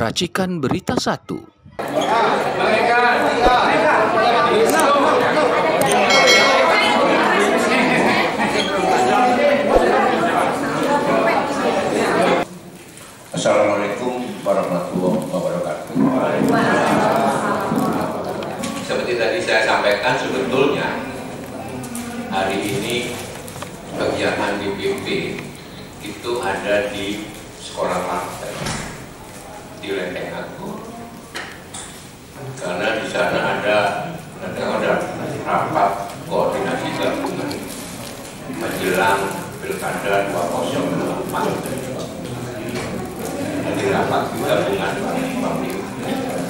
Racikan Berita 1. Assalamualaikum warahmatullahi wabarakatuh. Seperti tadi saya sampaikan, sebetulnya hari ini kegiatan DPP itu ada di sekolah partai di Lenteng Agung, karena di sana ada rapat koordinasi gabungan menjelang Pilkada 2024. Di rapat gabungan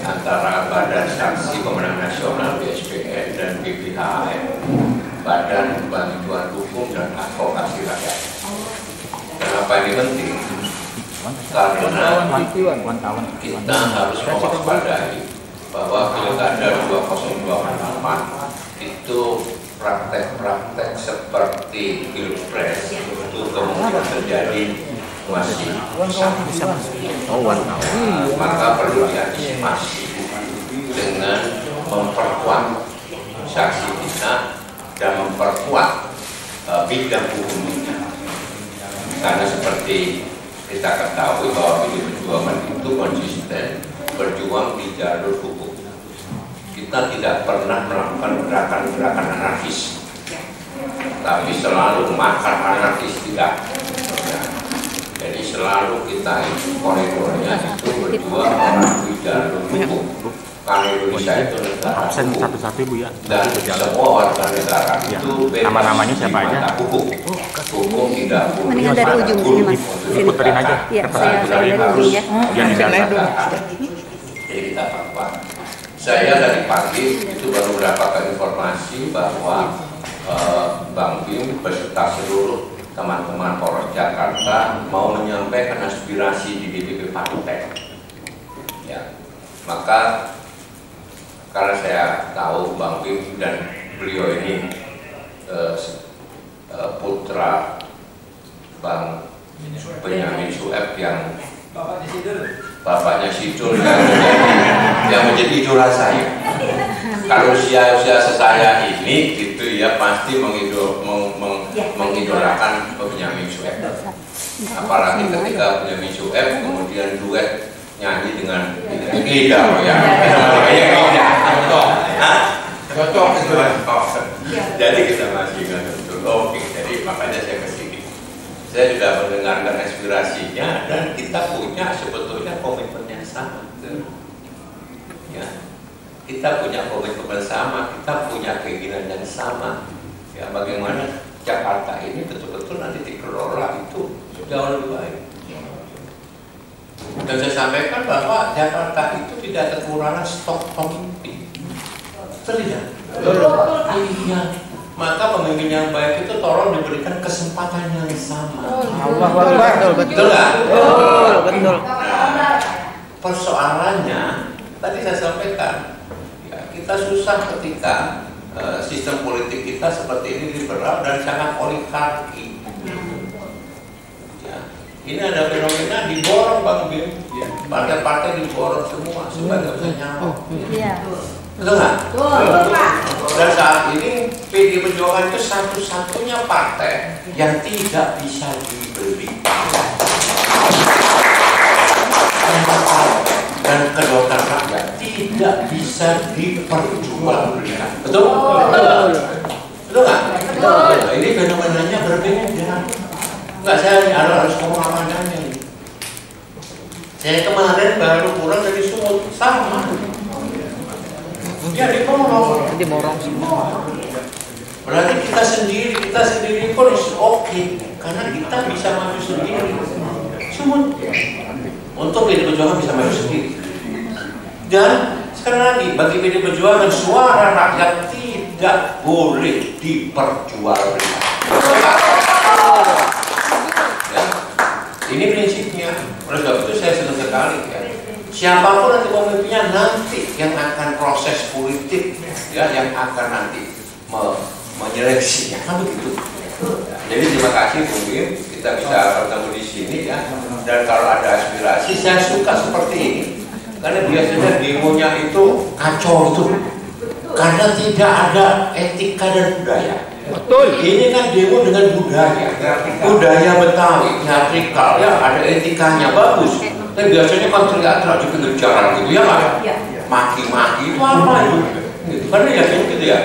antara Badan Saksi Pemenang Nasional BSPN dan BPHAM, Badan Bantuan Hukum dan Advokasi Rakyat. Kenapa ini penting? Karena kita harus mewaspadai bahwa Pilkada 2024 itu praktek-praktek seperti Pilpres itu kemungkinan terjadi masih sama. Maka perlu diantisipasi dengan memperkuat saksi kita dan memperkuat bidang hukum kita. Karena seperti kita ketahui bahwa PDI Perjuangan itu konsisten berjuang di jalur hukum. Kita tidak pernah melakukan gerakan-gerakan anarkis, tapi selalu makar anarkis tidak. Jadi selalu kita koridornya itu berjuang melalui jalur hukum. Karena Indonesia itu negara hukum dan semua warga negara itu nama-namanya siapa aja? Hukum tidak boleh. Mendingan dari ujung sini mas. Puterin aja. Ya, saya dari ujungnya. Jadi kita perkuat. Saya dari pagi itu baru mendapatkan informasi bahwa Bang Bim beserta seluruh teman-teman Polres Jakarta mau menyampaikan aspirasi di DPP Partai. Ya, maka karena saya tahu Bang Bim dan beliau ini putra Bang Benyamin Sueb yang bapaknya Sidul yang menjadi idola saya. Kalau usia saya ini gitu ya pasti mengidolakan Benyamin Sueb. Apalagi ketika Benyamin Sueb kemudian duet nyanyi dengan Ida ya. Cocok. Jadi kita masih ingat betul. Oke, jadi makanya saya kesini. Saya juga mendengarkan aspirasinya dan kita punya sebetulnya komitmen yang sama. Ya, kita punya komitmen sama, kita punya keinginan yang sama. Ya, bagaimana Jakarta ini betul-betul nanti dikelola itu jauh lebih baik. Dan saya sampaikan bahwa Jakarta itu tidak kekurangan stok pemimpin. Terlihat. Iya. Maka pemimpin yang baik itu tolong diberikan kesempatan yang sama. Betul nggak? Betul. Nah, persoalannya tadi saya sampaikan, ya, kita susah ketika sistem politik kita seperti ini liberal dan sangat oligarki. Ya, ini ada fenomena diborong Bang Bim, ya, partai-partai diborong semua supaya nggak bisa nyalon. Iya. Betul nggak? Dan saat ini PDI Perjuangan itu satu-satunya partai yang tidak bisa dibeli dan kedaulatan rakyat tidak bisa diperjualbelikan. Betul? Betul nggak? Nah, ini fenomenanya berbeda. Enggak, saya harus ngomong apa adanya ini. Saya kemarin baru pulang dari Sumut sama. Ya diborong semua. Berarti kita sendiri pun is oke, karena kita bisa maju sendiri. Sumut untuk PDI Perjuangan bisa maju sendiri. Dan sekali lagi bagi PDI Perjuangan suara rakyat tidak boleh diperjualbelikan. Ya, ini prinsipnya. Oleh sebab itu saya senang sekali ya. Siapapun nanti pemimpinnya nanti yang akan proses politik ya, yang akan nanti menyeleksinya kan begitu. Jadi terima kasih Bung Bim, kita bisa bertemu di sini ya. Dan kalau ada aspirasi, saya suka seperti ini. Karena biasanya demonya itu kacau itu, karena tidak ada etika dan budaya. Betul. Ini kan demo dengan budaya Betawi, teatrikal, ya ada etikanya bagus. Tapi biasanya kan teriak-teriak di pinggir jalan gitu ya kan? Maki-maki itu apa itu? Gitu. Karena ya gitu ya.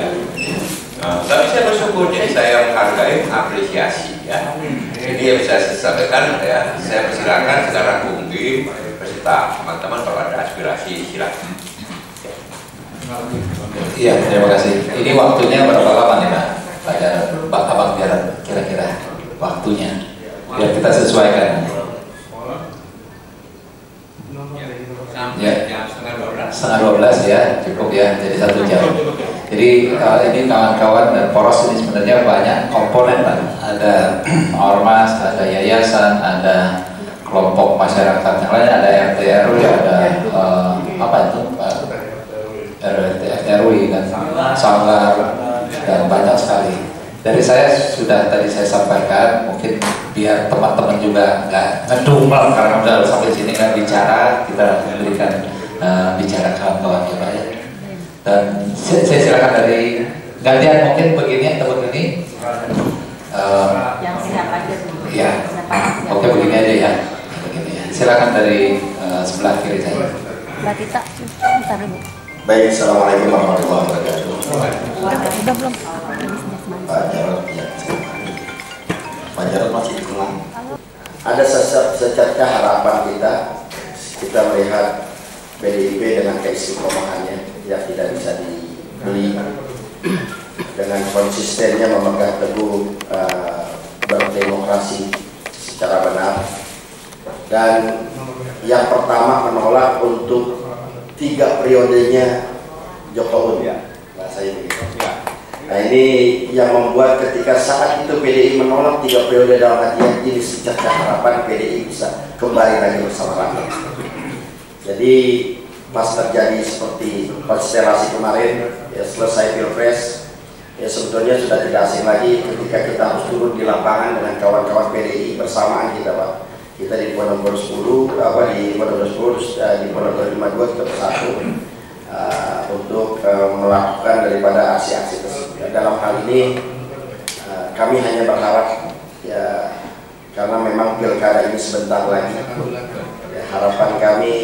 Nah, tapi saya bersyukur, jadi saya menghargai, mengapresiasi ya. Ini yang bisa saya sampaikan ya. Saya persilakan sekarang Bung Bim beserta teman-teman kalau ada aspirasi silakan. Iya, terima kasih. Ini waktunya berapa lama nih Pak Abang, biar kira-kira waktunya biar kita sesuaikan. Ya, setengah 12 ya, cukup ya, jadi 1 jam. Jadi ini kawan-kawan dan poros ini sebenarnya banyak komponen Pak. Ada ormas, ada yayasan, ada kelompok masyarakat yang lain, ada RT RW, ada apa itu RT RW dan sanggar dan banyak sekali. Dari saya sudah tadi saya sampaikan, mungkin biar teman-teman juga nggak ngedumel karena udah sampai sini kan bicara, kita berikan bicara kawan-kawan ya Pak ya. Dan saya silakan dari gantian mungkin begini atau begini. Yang siap aja. Ya, oke begini aja ya. Begini ya. Silakan dari sebelah kiri saya. Mbak Tita, bentar dulu. Baik, assalamualaikum warahmatullahi wabarakatuh. Udah belum? Pak Jarod, ya. Pak Jarod masih pulang. Ada secerca harapan kita melihat PDIP dengan keistiqomahannya yang tidak bisa dibeli, dengan konsistennya memegang teguh berdemokrasi secara benar, dan yang pertama menolak untuk 3 periodenya Jokowi. Nah, saya begitu. Nah, ini yang membuat ketika saat itu PDI menolak 3 periode dalam artian ini secerca harapan PDI bisa kembali lagi bersama rakyat. Jadi pas terjadi seperti konstelasi kemarin, ya selesai Pilpres, ya sebetulnya sudah tidak asing lagi ketika kita harus turun di lapangan dengan kawan-kawan PDI bersamaan kita Pak. Kita di Ponorogo 10, di Ponorogo 10, di Ponorogo 52 kita bersatu untuk melakukan daripada aksi-aksi tersebut. Ya, dalam hal ini kami hanya berharap ya, karena memang pilkada ini sebentar lagi. Ya, harapan kami,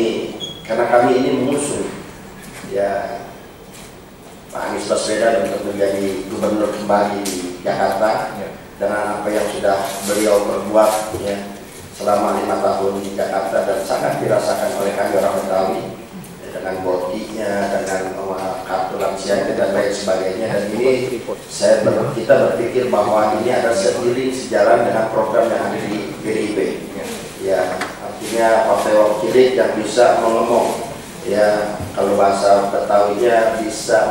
karena kami ini mengusung ya Pak Anies Baswedan untuk menjadi gubernur kembali di Jakarta dengan apa yang sudah beliau perbuat ya selama 5 tahun di Jakarta dan sangat dirasakan oleh kami orang Betawi ya, dengan bodinya, dengan kartu lansianya dan lain sebagainya. Dan ini kita berpikir bahwa ini ada seiring sejalan dengan program yang ada di PDIP ya. Artinya partai wakil yang bisa mengemong ya, kalau bahasa Betawinya bisa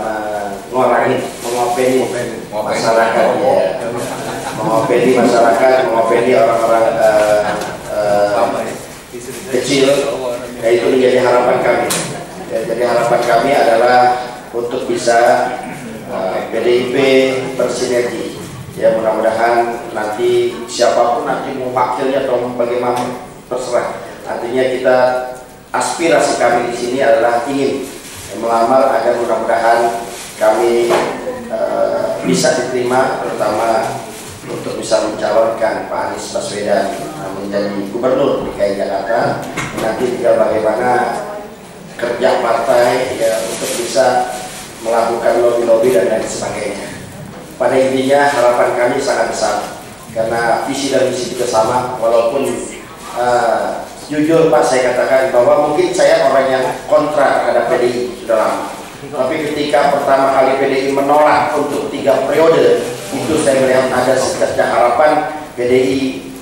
mengopeni masyarakat ya, mengopeni masyarakat, mengopeni orang-orang kecil. Ya, itu menjadi harapan kami ya, jadi harapan kami adalah untuk bisa PDIP bersinergi ya, mudah-mudahan nanti siapapun nanti mau wakilnya atau bagaimana terserah. Artinya kita, aspirasi kami di sini adalah ingin melamar agar mudah-mudahan kami bisa diterima, terutama untuk bisa mencalonkan Pak Anies Baswedan menjadi gubernur DKI Jakarta. Nanti tinggal bagaimana kerja partai ya untuk bisa melakukan lobby-lobby dan lain sebagainya. Pada intinya harapan kami sangat besar karena visi dan misi kita sama, walaupun jujur Pak saya katakan bahwa mungkin saya orang yang kontra terhadap PDI sudah lama, tapi ketika pertama kali PDI menolak untuk 3 periode itu saya melihat ada secerca harapan PDI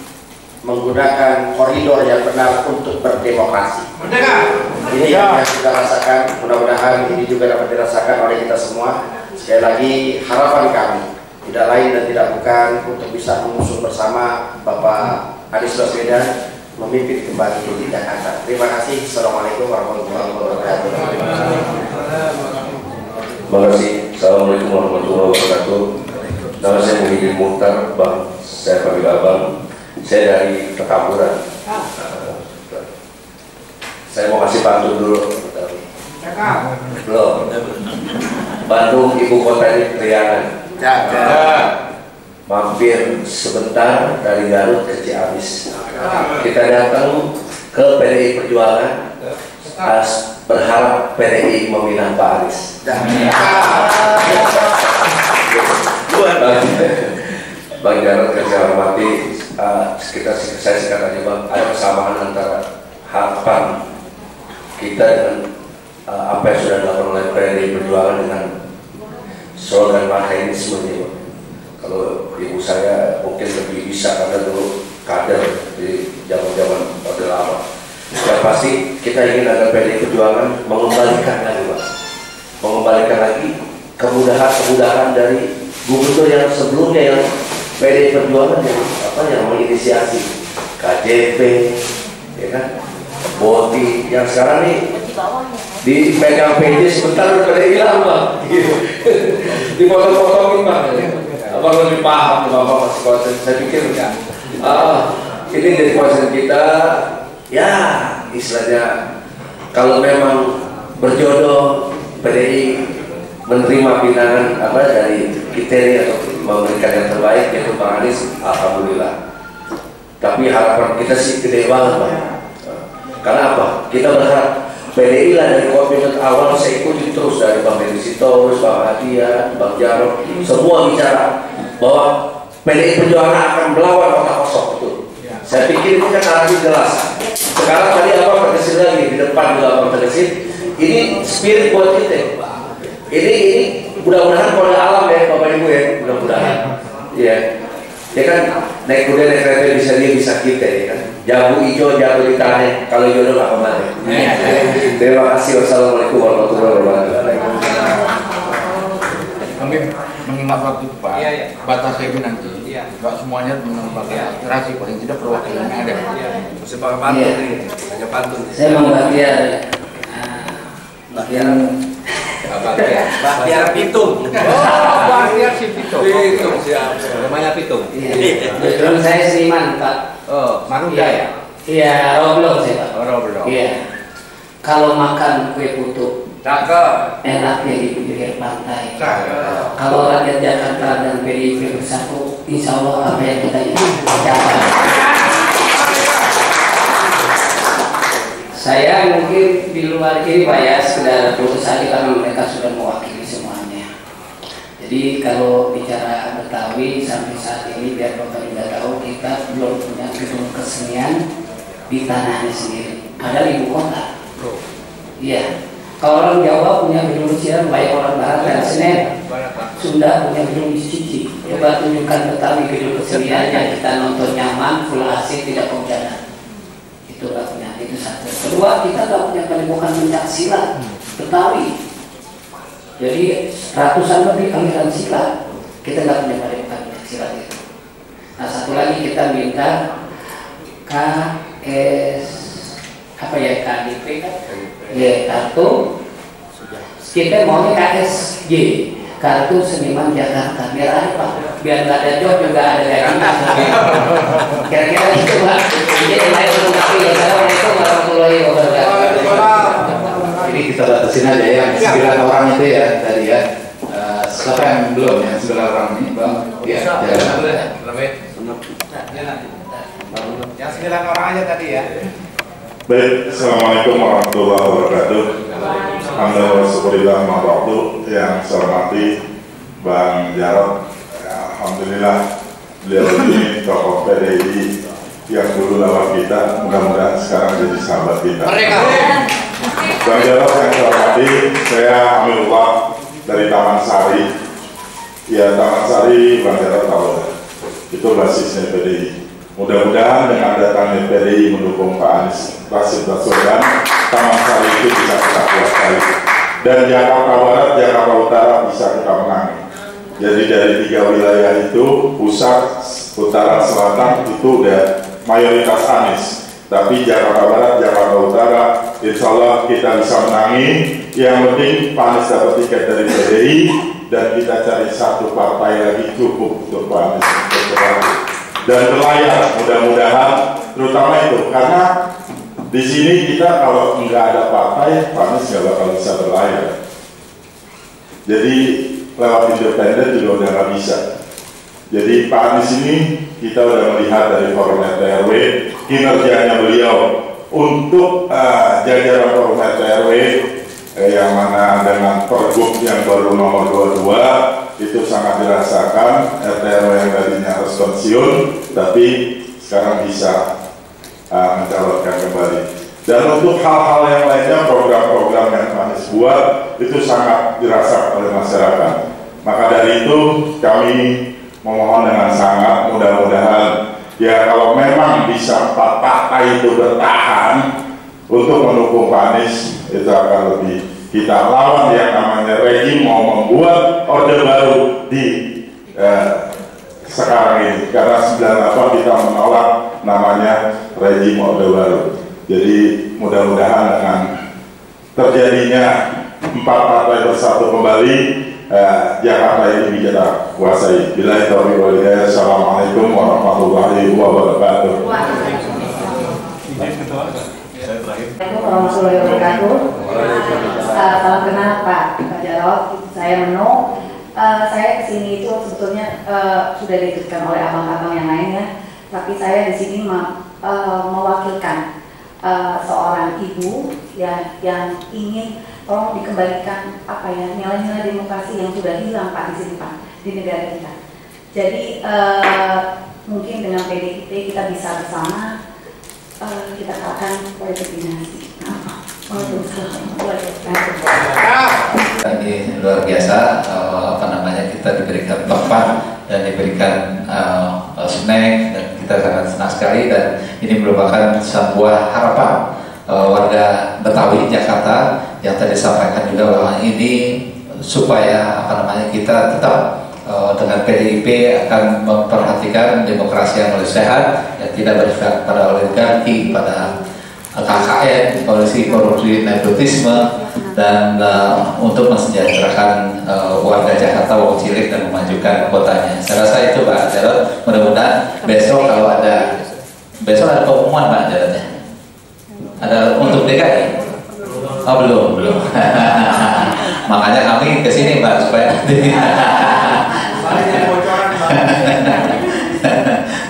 menggunakan koridor yang benar untuk berdemokrasi. Ini yang kita rasakan, mudah-mudahan ini juga dapat dirasakan oleh kita semua. Sekali lagi harapan kami tidak lain dan tidak bukan untuk bisa mengusung bersama Bapak Anies Baswedan memimpin kembali di Jakarta. Terima kasih. Assalamualaikum warahmatullahi wabarakatuh. Terima kasih. Assalamualaikum warahmatullahi wabarakatuh. Nama saya Muhyiddin Muhtar, Bang. Saya panggil Abang. Saya dari Petamburan. Saya mau kasih pantun dulu. Belum. Bandung ibu kota ini Priangan. Mampir sebentar dari Garut ke Ciamis. Kita datang ke PDI Perjuangan, berharap PDI meminang Pak Anies. Bang Jarod yang saya hormati, saya singkat aja Bang, ada kesamaan antara harapan kita dengan apa yang sudah dilakukan oleh PDI Perjuangan dengan slogan Marhainisme ini Bang. Kalau ibu saya mungkin lebih bisa karena dulu kader di zaman-zaman Orde Lama. Yang pasti kita ingin agar PDI Perjuangan mengembalikan lagi Pak, mengembalikan lagi kemudahan dari gubernur yang sebelumnya yang PDI Perjuangan yang menginisiasi KJP, ya kan, Boti, yang sekarang nih dipegang PJ sebentar udah hilang Bang, dipotong-potongin Bang. Abang lebih paham, Bapak masih konsen. Saya pikir ini dari konsen kita, ya istilahnya kalau memang berjodoh PDI menerima pinangan dari kriteria atau memberikan yang terbaik yaitu Pak Anies, alhamdulillah. Tapi harapan kita sih gede banget Bang. Karena apa? Kita berharap PDI lah dari komitmen awal saya ikuti terus dari Bang Deddy Sitorus, Bang Adian, Bang Jarod, semua bicara bahwa PDI Perjuangan akan melawan kota kosong itu. Saya pikir ini kan arahnya jelas. Sekarang tadi apa tergesit lagi di depan juga apa tergesit. Ini spirit buat kita. Ini mudah-mudahan pada alam ya Bapak Ibu ya, mudah-mudahan. Iya. Ya kan naik kuda naik kereta bisa dia bisa kita ya kan. Jambu hijau jatuh di tanah, kalau jodoh nggak kemana. Terima kasih. Wassalamualaikum warahmatullahi wabarakatuh. Kami mengingat waktu itu Pak, batas ini nanti, nggak semuanya menempatkan aspirasi, paling tidak perwakilannya ada. Mesti pakai pantun nih, hanya pantun. Saya mau bagian Bahtiar Pitung. Bahtiar si Pitung. Pitung siap. Namanya Pitung. Kebetulan saya seniman Pak. Oh, Maruda ya? Iya, Roblong saya Pak. Roblong. Iya. Kalau makan kue putu, enaknya di pinggir pantai. Kalau rakyat Jakarta dan PDIP bersatu, insya Allah apa yang kita capai. Saya mungkin di luar ini Pak ya, sekedar putus saja karena mereka sudah mewakili semuanya. Jadi kalau bicara Betawi sampai saat ini biar Bapak juga tahu kita belum punya gedung kesenian di tanahnya sendiri. Padahal ibu kota. Iya. Kalau orang Jawa punya gedung kesenian, baik orang Barat dan Senen. Sunda punya gedung di Cici. Coba tunjukkan Betawi gedung keseniannya, kita nonton nyaman, full AC, tidak kehujanan. Itu nggak punya, itu satu. Kedua, kita nggak punya padepokan pencak silat Betawi. Jadi ratusan lebih aliran silat, kita nggak punya padepokan pencak silat itu. Nah satu lagi kita minta KS apa ya, KDP kan? Ya kartu. Kita maunya KSG, Kartu Seniman Jakarta. Biar ada Pak, biar nggak ada job juga ada gajinya. Kira-kira itu Pak. Jadi saya melengkapi. Assalamualaikum warahmatullahi wabarakatuh. Ini kita batasin aja ya, 9 orang itu ya tadi ya. Siapa yang belum ya, 9 orang ini Bang? Ya, Yang 9 orang aja tadi ya. Baik, Assalamualaikum warahmatullahi wabarakatuh. Alhamdulillah ma'abadu yang saya hormati Bang Jarod. Alhamdulillah beliau ini tokoh PDI yang dulu lawan kita, mudah-mudahan sekarang jadi sahabat kita. Bang Jarod yang saya hormati, saya Amirullah dari Taman Sari. Ya Taman Sari, Bang Jarod tahu itu basisnya PDI. Mudah-mudahan dengan datangnya PDI mendukung Pak Anies Rashid Baswedan, Taman Sari itu bisa kita kuasai. Dan Jakarta Barat, Jakarta Utara bisa kita menangi. Jadi dari 3 wilayah itu, pusat, utara, selatan itu udah mayoritas Anies. Tapi Jakarta Barat, Jakarta Utara, insya Allah kita bisa menangi. Yang penting Pak Anies dapat tiket dari PDI dan kita cari satu partai lagi cukup untuk Pak Anies dan berlayar, mudah-mudahan terutama itu karena Di sini kita kalau nggak ada partai, Pak Anies nggak bakal bisa berlayar. Jadi lewat independen juga udah nggak bisa. Jadi Pak Anies ini kita udah melihat dari forum RT RW kinerjanya beliau untuk jajaran forum RT RW yang mana dengan pergub yang baru nomor 22 itu sangat dirasakan. RT RW yang tadinya harus pensiun tapi sekarang bisa mencalonkan kembali. Dan untuk hal-hal yang lainnya, program-program yang Pak Anies buat itu sangat dirasakan oleh masyarakat. Maka dari itu kami memohon dengan sangat, mudah-mudahan ya kalau memang bisa 4 partai itu bertahan untuk mendukung Pak Anies, itu akan lebih kita lawan yang namanya rejim mau membuat orde baru di sekarang ini, karena 98 kita menolak namanya rejim orde baru. Jadi mudah-mudahan dengan terjadinya 4 partai bersatu kembali, Jakarta ini kita kuasai. Billahi taufiq wal hidayah. Assalamualaikum warahmatullahi wabarakatuh. Assalamualaikum warahmatullahi wabarakatuh. Salam kenal Pak Jarod, saya Meno. Saya kesini itu sebetulnya sudah diikutkan oleh abang-abang yang lainnya, tapi saya di sini mewakilkan seorang ibu yang ingin tolong dikembalikan nilai-nilai demokrasi yang sudah hilang Pak di sini Pak, di negara kita. Jadi mungkin dengan PDIP kita bisa bersama kita akan politik dinasti. Ini luar biasa, kita diberikan tempat dan diberikan snack, dan kita sangat senang sekali, dan ini merupakan sebuah harapan warga Betawi Jakarta yang tadi disampaikan juga bahwa ini supaya kita tetap dengan PDIP akan memperhatikan demokrasi yang lebih sehat, yang tidak bersifat pada oligarki, pada KKN, korupsi, nepotisme, dan untuk mensejahterakan warga Jakarta, Wong Cilik, dan memajukan kotanya. Saya rasa itu Pak Jarod. Mudah-mudahan besok kalau ada pengumuman Pak Jarod, ada untuk DKI. Oh belum. Makanya kami kesini Pak supaya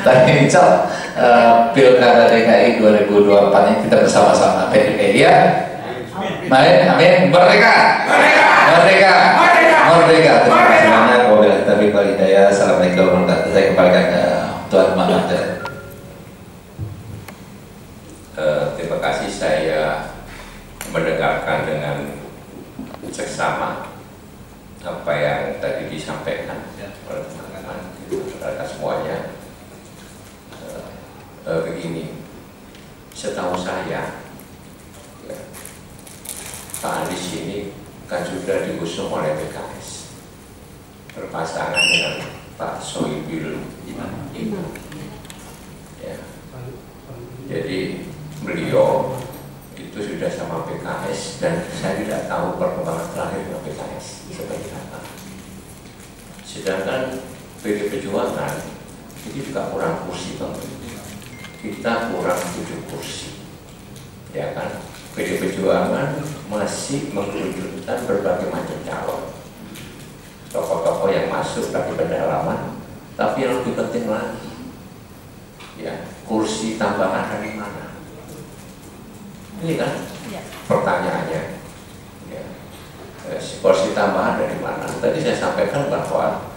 tapi insya Pilkada DKI 2024 ini kita bersama-sama PDIP ya. Amin. Merdeka. Terima kasih banyak. Wabillahi taufiq wal hidayah. Assalamualaikum warahmatullahi wabarakatuh. Saya kembalikan ke Tuan Muhammad. Terima kasih, saya mendengarkan dengan seksama apa yang tadi disampaikan oleh teman-teman semuanya. Begini, setahu saya Pak Anies ini kan sudah diusung oleh PKS berpasangan dengan Pak Sohibul Iman. Ya. Jadi beliau itu sudah sama PKS, dan saya tidak tahu perkembangan terakhir dengan PKS seperti apa. Sedangkan PD Perjuangan itu juga kurang kursi Bang. Kita kurang 7 kursi, ya kan? PD Perjuangan masih mengerucutkan berbagai macam calon, tokoh-tokoh yang masuk dari pendalaman, tapi yang lebih penting lagi, ya, kursi tambahan dari mana? Ini kan pertanyaannya, ya, kursi tambahan dari mana? Tadi saya sampaikan bahwa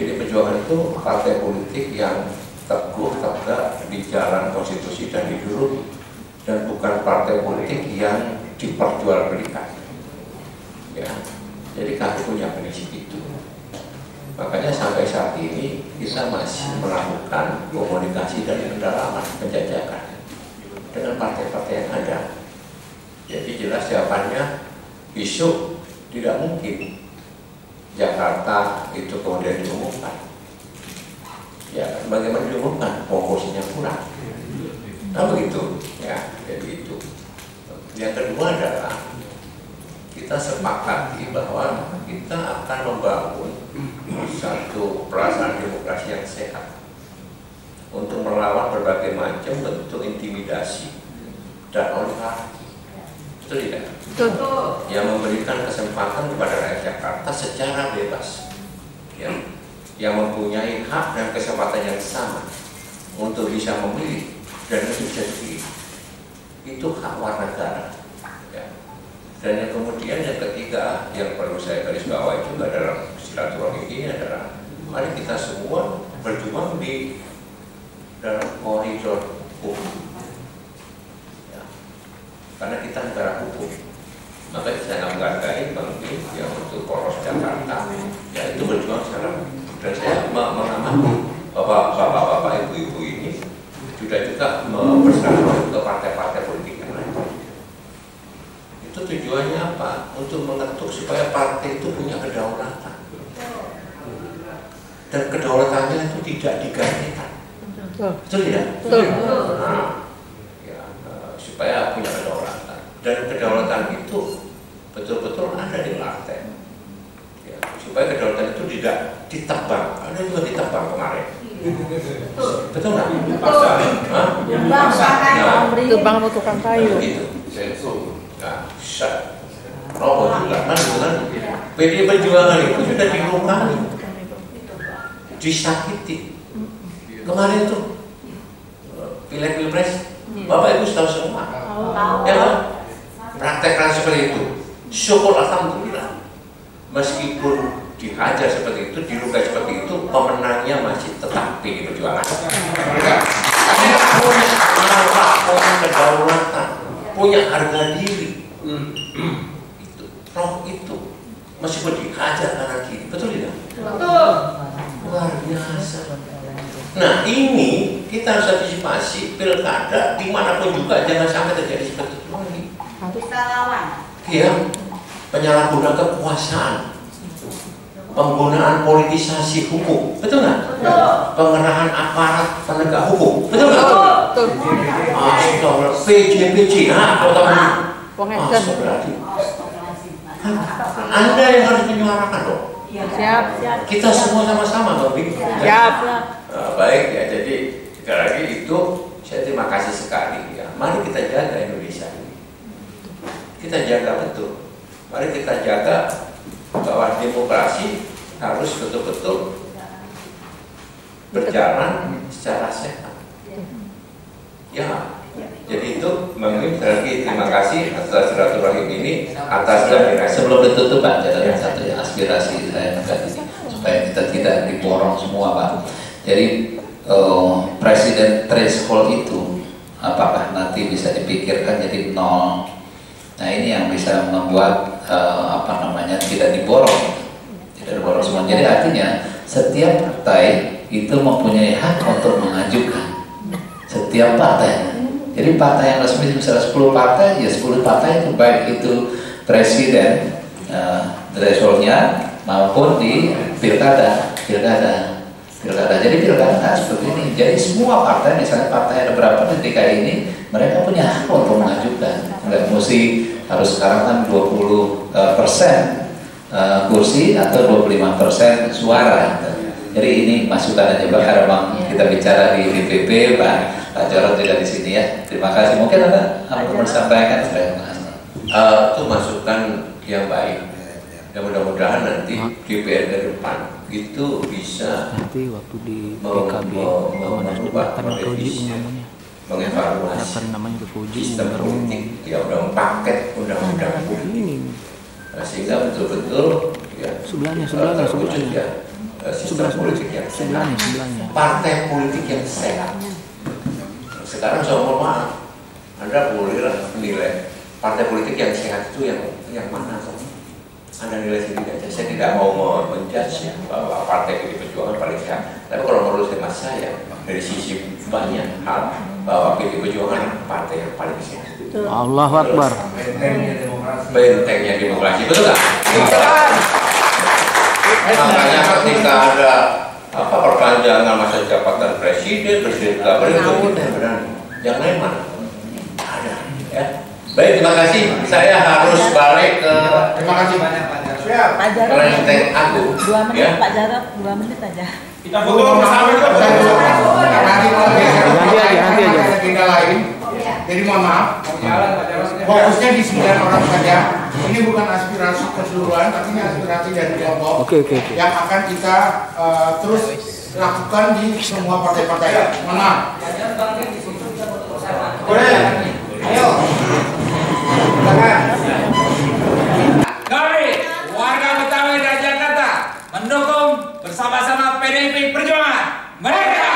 PD Perjuangan itu partai politik yang teguh tegak di jalan konstitusi dan ideologi, dan bukan partai politik yang diperjualbelikan. Ya, jadi kami punya prinsip itu. Makanya sampai saat ini kita masih melakukan komunikasi dan pendalaman penjajakan dengan partai-partai yang ada. Jadi jelas jawabannya besok tidak mungkin Jakarta itu kemudian diumumkan. Ya, bagaimana diumumkan? Proporsinya kurang. Nah begitu, ya, jadi itu. Yang kedua adalah kita sepakati bahwa kita akan membangun satu perasaan demokrasi yang sehat untuk melawan berbagai macam bentuk intimidasi dan oligarki. Betul tidak? Betul. Yang memberikan kesempatan kepada rakyat Jakarta secara bebas, ya, yang mempunyai hak dan kesempatan yang sama untuk bisa memilih dan itu bisa dipilih. Itu hak warga negara. Ya. Dan yang kemudian yang ketiga yang perlu saya garis bawahi juga dalam silaturahmi ini adalah mari kita semua berjuang di dalam koridor hukum. Ya. Karena kita negara hukum. Maka saya menghargai Bang Bin yang untuk poros Jakarta, ya itu berjuang secara, dan saya mengamati bapak-bapak, ibu-ibu ini juga berserah ke partai-partai politik yang lain. Itu tujuannya apa? Untuk mengetuk supaya partai itu punya kedaulatan, dan kedaulatannya itu tidak digantikan. Betul tidak? Nah, ya, supaya punya kedaulatan, dan kedaulatan itu betul-betul ada di partai. Ya, supaya kedaulatan itu tidak ditebang. Ada juga ditebang kemarin. Betul nggak? Tebang atau tukang kayu. Begitu. Nah, bisa. Robo juga kan, PD Perjuangan itu sudah dilukai, disakiti. Kemarin tuh pileg pilpres, Bapak Ibu tahu semua. Ya kan? Praktek seperti itu. Syukur alhamdulillah. Meskipun dihajar seperti itu, dilukai seperti itu, pemenangnya masih tetap PD Perjuangan. Karena punya kedaulatan, punya harga diri. Itu, roh itu, meskipun dihajar kanan kiri, betul tidak? Betul. Luar biasa. Nah ini kita harus antisipasi pilkada dimanapun juga jangan sampai terjadi seperti itu lagi. Bisa lawan. Iya, penyalahgunaan kekuasaan, penggunaan politisasi hukum, betul nggak? Pengerahan aparat penegak hukum, betul nggak? Betul. Astagfirullah, PJ, nah kalau tahu berarti Anda yang harus menyuarakan dong. Siap. Kita semua sama-sama, Bang Bin. Siap. Baik ya, jadi sekali lagi itu saya terima kasih sekali ya. Mari kita jaga Indonesia ini. Kita jaga betul. Mari kita jaga bahwa demokrasi harus betul-betul berjalan secara sehat. Ya, jadi itu mungkin lagi terima kasih atas silaturahim ini, atas sebelum ditutup Pak, catatan satu ya, aspirasi saya supaya kita tidak diborong semua Pak. Jadi presiden threshold itu apakah nanti bisa dipikirkan jadi 0? Nah ini yang bisa membuat tidak diborong semua. Jadi artinya setiap partai itu mempunyai hak untuk mengajukan setiap partai. Jadi partai yang resmi misalnya 10 partai, ya 10 partai itu baik itu presiden thresholdnya maupun di pilkada. Jadi pilkada nggak seperti ini. Jadi semua partai, misalnya partai ada berapa di DKI ini, mereka punya hak untuk mengajukan. Nggak mesti harus sekarang kan 20% kursi atau 25% suara. Jadi ini masukan aja Pak, karena Bang kita bicara di DPP, Pak Jarod juga di sini ya. Terima kasih. Mungkin ada yang mau disampaikan? Itu masukan yang baik. Dan mudah-mudahan nanti DPR ke depan itu bisa nanti waktu di PKB mengevaluasi sistem politik, ya udah paket undang-undang politik, sehingga betul-betul ya sebelahnya sistem politik yang sehat, partai politik yang sehat. Sekarang saya mohon maaf, Anda bolehlah menilai partai politik yang sehat itu yang mana? Anda nilai sendiri aja. Saya tidak mau menjudge ya, bahwa partai PD Perjuangan paling sehat. Tapi kalau menurut hemat saya, dari sisi banyak hal, bahwa PD Perjuangan partai yang paling sehat. Allahu Akbar. Bentengnya demokrasi, betul nggak? Makanya ketika ada perpanjangan masa jabatan presiden nggak berani, kita berani. Yang lain mana? Ada. Ya. Baik, terima kasih. Saya harus balik ke. Terima kasih banyak Pak Jarod. Siap. Pak Jarod. Kelenteng Agung. 2 menit Ya. Pak Jarod, 2 menit aja. Kita foto bersama juga. Nanti Nanti aja. agenda lain. Jadi mohon maaf, fokusnya di 9 orang saja. Ini bukan aspirasi keseluruhan, tapi ini aspirasi dari kelompok yang akan kita terus lakukan di semua partai-partai. Mohon maaf. Boleh? Ayo. Silakan. Kami, warga Betawi dan Jakarta, mendukung bersama-sama PDIP Perjuangan. Merdeka!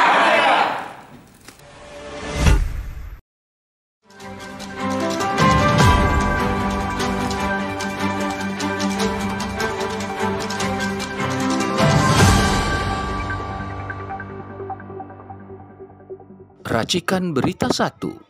Racikan Berita 1.